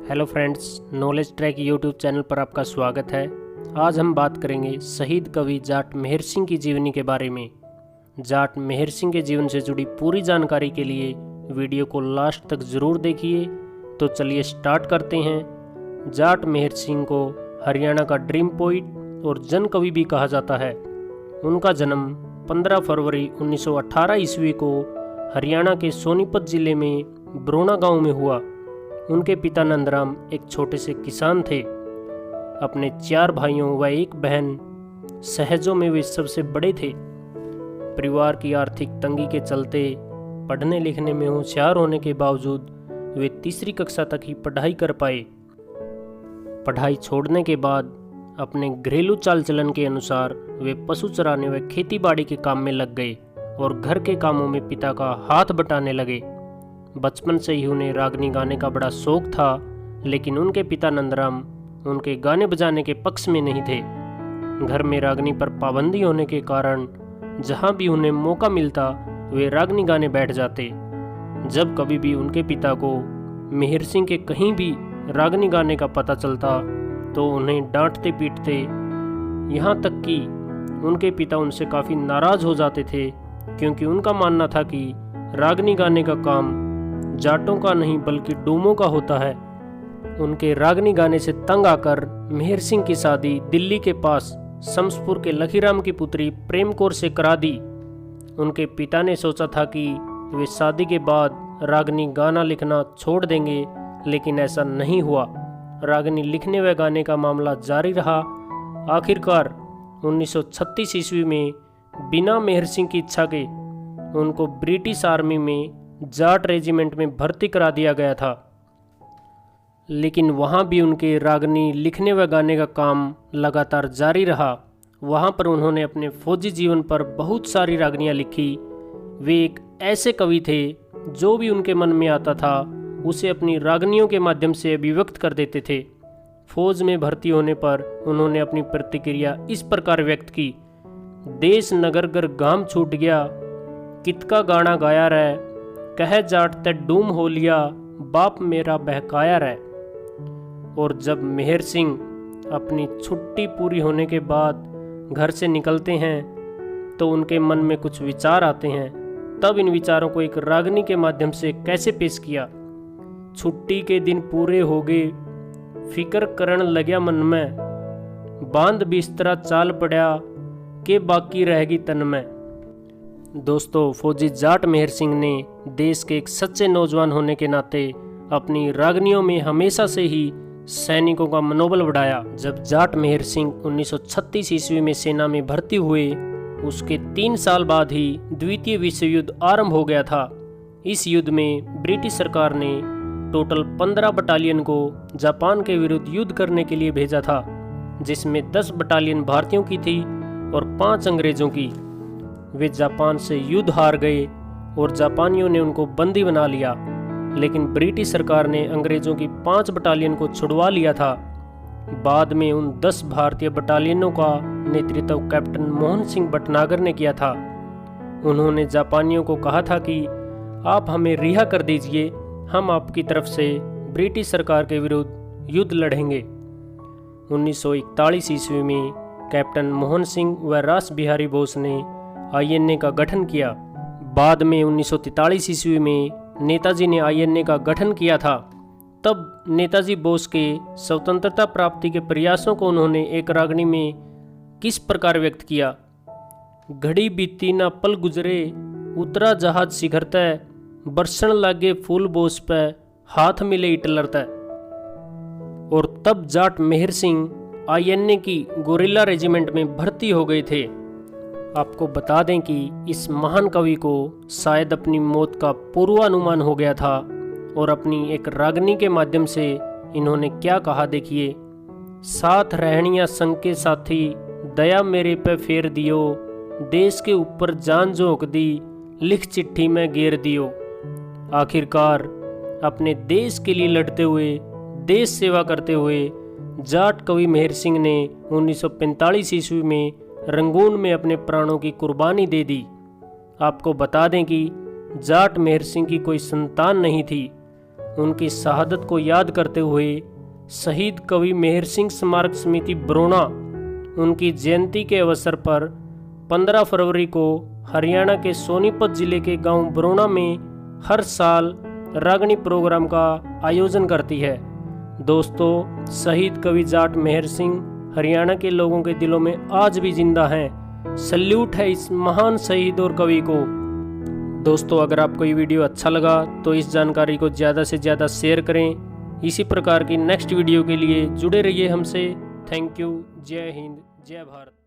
Hello friends, knowledge track YouTube channel पर आपका स्वागत है। आज हम बात करेंगे शहीद कवि जाट मेहर सिंह की जीवनी के बारे में। जाट मेहर सिंह के जीवन से जुड़ी पूरी जानकारी के लिए वीडियो को लास्ट तक ज़रूर देखिए। तो चलिए स्टार्ट करते हैं। जाट मेहर सिंह को हरियाणा का ड्रीम पोइट और जन कवि भी कहा जाता है। उनका जन्म 15 फरवरी 1918 ईस्वी को हरियाणा के सोनीपत जिले में ब्रोना गांव में हुआ। उनके पिता नंदराम एक छोटे से किसान थे। अपने 4 भाइयों व एक बहन सहेजों में वे सबसे बड़े थे। परिवार की आर्थिक तंगी के चलते पढ़ने लिखने में होशियार होने के बावजूद वे 3री कक्षा तक ही पढ़ाई कर पाए। पढ़ाई छोड़ने के बाद अपने घरेलू चाल चलन के अनुसार वे पशु चराने व खेती बाड़ी के काम में लग गए और घर के कामों में पिता का हाथ बटाने लगे। बचपन से ही उन्हें रागनी गाने का बड़ा शौक था, लेकिन उनके पिता नंदराम उनके गाने बजाने के पक्ष में नहीं थे। घर में रागनी पर पाबंदी होने के कारण जहां भी उन्हें मौका मिलता वे रागनी गाने बैठ जाते। जब कभी भी उनके पिता को मेहर सिंह के कहीं भी रागनी गाने का पता चलता तो उन्हें डांटते पीटते, यहाँ तक कि उनके पिता उनसे काफ़ी नाराज़ हो जाते थे, क्योंकि उनका मानना था कि रागनी गाने का काम जाटों का नहीं बल्कि डूमों का होता है। उनके रागनी गाने से तंग आकर मेहर सिंह की शादी दिल्ली के पास शमसपुर के लखीराम की पुत्री प्रेम कौर से करा दी। उनके पिता ने सोचा था कि वे शादी के बाद रागनी गाना लिखना छोड़ देंगे, लेकिन ऐसा नहीं हुआ। रागनी लिखने व गाने का मामला जारी रहा। आखिरकार 1936 ईस्वी में बिना मेहर सिंह की इच्छा के उनको ब्रिटिश आर्मी में जाट रेजिमेंट में भर्ती करा दिया गया था। लेकिन वहाँ भी उनके रागनी लिखने व गाने का काम लगातार जारी रहा। वहाँ पर उन्होंने अपने फौजी जीवन पर बहुत सारी रागनियाँ लिखी। वे एक ऐसे कवि थे जो भी उनके मन में आता था उसे अपनी रागनियों के माध्यम से अभिव्यक्त कर देते थे। फौज में भर्ती होने पर उन्होंने अपनी प्रतिक्रिया इस प्रकार व्यक्त की: देश नगर घर गाम छूट गया, कितका गाना गाया रह, कह जाट ते डूम हो लिया, बाप मेरा बहकाया रह। और जब मेहर सिंह अपनी छुट्टी पूरी होने के बाद घर से निकलते हैं तो उनके मन में कुछ विचार आते हैं। तब इन विचारों को एक रागनी के माध्यम से कैसे पेश किया: छुट्टी के दिन पूरे हो गए, फिक्र करण लग्या मन में, बांध बिस्तरा चाल पड़ा के बाकी रहेगी तन में। दोस्तों, फौजी जाट मेहर सिंह ने देश के एक सच्चे नौजवान होने के नाते अपनी रागनियों में हमेशा से ही सैनिकों का मनोबल बढ़ाया। जब जाट मेहर सिंह 1936 ईस्वी में सेना में भर्ती हुए, उसके 3 साल बाद ही द्वितीय विश्व युद्ध आरंभ हो गया था। इस युद्ध में ब्रिटिश सरकार ने टोटल 15 बटालियन को जापान के विरुद्ध युद्ध करने के लिए भेजा था, जिसमें 10 बटालियन भारतीयों की थी और 5 अंग्रेजों की। वे जापान से युद्ध हार गए और जापानियों ने उनको बंदी बना लिया, लेकिन ब्रिटिश सरकार ने अंग्रेजों की 5 बटालियन को छुड़वा लिया था। बाद में उन 10 भारतीय बटालियनों का नेतृत्व कैप्टन मोहन सिंह भटनागर ने किया था। उन्होंने जापानियों को कहा था कि आप हमें रिहा कर दीजिए, हम आपकी तरफ से ब्रिटिश सरकार के विरुद्ध युद्ध लड़ेंगे। 1941 ईस्वी में कैप्टन मोहन सिंह व रास बिहारी बोस ने आईएनए का गठन किया। बाद में 1943 ईस्वी में नेताजी ने आईएनए का गठन किया था। तब नेताजी बोस के स्वतंत्रता प्राप्ति के प्रयासों को उन्होंने एक रागनी में किस प्रकार व्यक्त किया: घड़ी बीती ना पल गुजरे, उतरा जहाज शिखर तय, बरसण लागे फूल बोस पे, हाथ मिले इटलर तय। और तब जाट मेहर सिंह आईएनए की गोरिल्ला रेजिमेंट में भर्ती हो गए थे। आपको बता दें कि इस महान कवि को शायद अपनी मौत का पूर्वानुमान हो गया था, और अपनी एक रागनी के माध्यम से इन्होंने क्या कहा देखिए: साथ रहनिया संग के साथी, दया मेरे पे फेर दियो, देश के ऊपर जान झोंक दी, लिख चिट्ठी में गेर दियो। आखिरकार अपने देश के लिए लड़ते हुए, देश सेवा करते हुए जाट कवि मेहर सिंह ने 1945 ईस्वी में रंगून में अपने प्राणों की कुर्बानी दे दी। आपको बता दें कि जाट मेहर सिंह की कोई संतान नहीं थी। उनकी शहादत को याद करते हुए शहीद कवि मेहर सिंह स्मारक समिति बरोना उनकी जयंती के अवसर पर 15 फरवरी को हरियाणा के सोनीपत जिले के गांव बरोना में हर साल रागनी प्रोग्राम का आयोजन करती है। दोस्तों, शहीद कवि जाट मेहर सिंह हरियाणा के लोगों के दिलों में आज भी जिंदा हैं। सल्यूट है इस महान शहीद और कवि को। दोस्तों, अगर आपको ये वीडियो अच्छा लगा तो इस जानकारी को ज़्यादा से ज़्यादा शेयर करें। इसी प्रकार की नेक्स्ट वीडियो के लिए जुड़े रहिए हमसे। Thank you. जय हिंद, जय भारत।